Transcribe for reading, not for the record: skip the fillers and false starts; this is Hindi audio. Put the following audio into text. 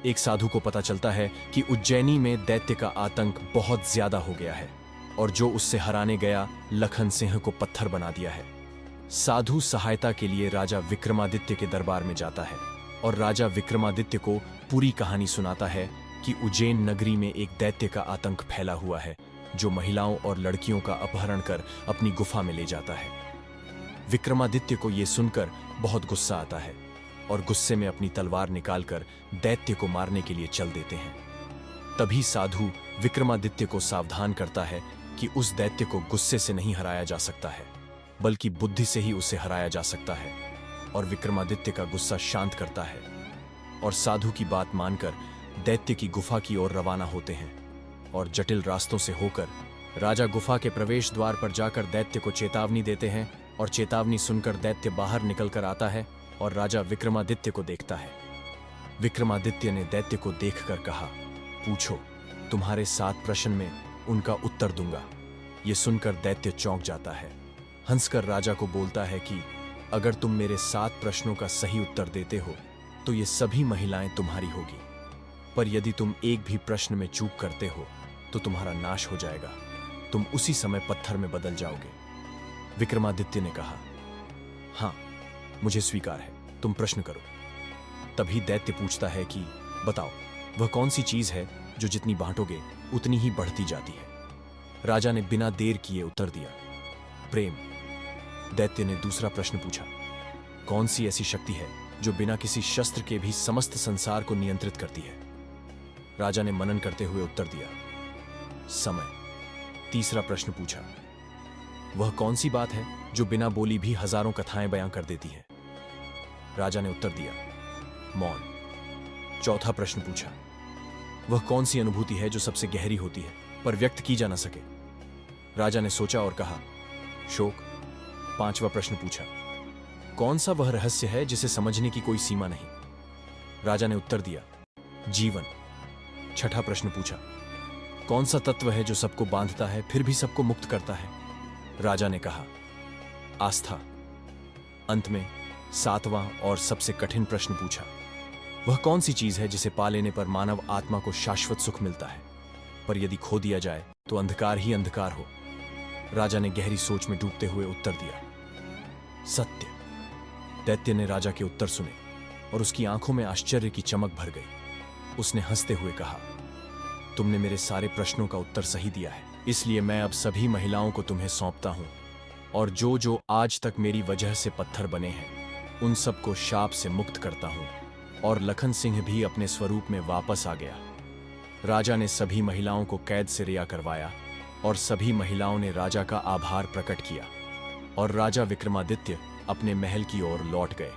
एक साधु को पता चलता है कि उज्जैनी में दैत्य का आतंक बहुत ज्यादा हो गया है और जो उससे हराने गया लखन सिंह को पत्थर बना दिया है। साधु सहायता के लिए राजा विक्रमादित्य के दरबार में जाता है और राजा विक्रमादित्य को पूरी कहानी सुनाता है कि उज्जैन नगरी में एक दैत्य का आतंक फैला हुआ है जो महिलाओं और लड़कियों का अपहरण कर अपनी गुफा में ले जाता है। विक्रमादित्य को यह सुनकर बहुत गुस्सा आता है और गुस्से में अपनी तलवार निकालकर दैत्य को मारने के लिए चल देते हैं। तभी साधु विक्रमादित्य को सावधान करता है कि उस दैत्य को गुस्से से नहीं हराया जा सकता है बल्कि बुद्धि से ही उसे हराया जा सकता है, और विक्रमादित्य का गुस्सा शांत करता है और साधु की बात मानकर दैत्य की गुफा की ओर रवाना होते हैं और जटिल रास्तों से होकर राजा गुफा के प्रवेश द्वार पर जाकर दैत्य को चेतावनी देते हैं और चेतावनी सुनकर दैत्य बाहर निकलकर आता है और राजा विक्रमादित्य को देखता है। विक्रमादित्य ने दैत्य को देखकर कहा, पूछो, तुम्हारे 7 प्रश्न में उनका उत्तर दूंगा। यह सुनकर दैत्य चौंक जाता है। हंसकर राजा को बोलता है कि अगर तुम मेरे 7 प्रश्नों का सही उत्तर देते हो तो ये सभी महिलाएं तुम्हारी होगी, पर यदि तुम एक भी प्रश्न में चूक करते हो तो तुम्हारा नाश हो जाएगा, तुम उसी समय पत्थर में बदल जाओगे। विक्रमादित्य ने कहा, हां, मुझे स्वीकार है, तुम प्रश्न करो। तभी दैत्य पूछता है कि बताओ, वह कौन सी चीज है जो जितनी बांटोगे उतनी ही बढ़ती जाती है। राजा ने बिना देर किए उत्तर दिया, प्रेम। दैत्य ने दूसरा प्रश्न पूछा, कौन सी ऐसी शक्ति है जो बिना किसी शस्त्र के भी समस्त संसार को नियंत्रित करती है। राजा ने मनन करते हुए उत्तर दिया, समय। तीसरा प्रश्न पूछा, वह कौन सी बात है जो बिना बोली भी हजारों कथाएं बयां कर देती है। राजा ने उत्तर दिया, मौन। चौथा प्रश्न पूछा, वह कौन सी अनुभूति है जो सबसे गहरी होती है पर व्यक्त की जा न सके। राजा ने सोचा और कहा, शोक। पांचवा प्रश्न पूछा, कौन सा वह रहस्य है जिसे समझने की कोई सीमा नहीं। राजा ने उत्तर दिया, जीवन। छठा प्रश्न पूछा, कौन सा तत्व है जो सबको बांधता है फिर भी सबको मुक्त करता है। राजा ने कहा, आस्था। अंत में 7वां और सबसे कठिन प्रश्न पूछा, वह कौन सी चीज है जिसे पा लेने पर मानव आत्मा को शाश्वत सुख मिलता है, पर यदि खो दिया जाए तो अंधकार ही अंधकार हो। राजा ने गहरी सोच में डूबते हुए उत्तर दिया, सत्य। दैत्य ने राजा के उत्तर सुने और उसकी आंखों में आश्चर्य की चमक भर गई। उसने हंसते हुए कहा, तुमने मेरे सारे प्रश्नों का उत्तर सही दिया है, इसलिए मैं अब सभी महिलाओं को तुम्हें सौंपता हूं, और जो जो आज तक मेरी वजह से पत्थर बने हैं उन सबको शाप से मुक्त करता हूं। और लखन सिंह भी अपने स्वरूप में वापस आ गया। राजा ने सभी महिलाओं को कैद से रिहा करवाया और सभी महिलाओं ने राजा का आभार प्रकट किया और राजा विक्रमादित्य अपने महल की ओर लौट गए।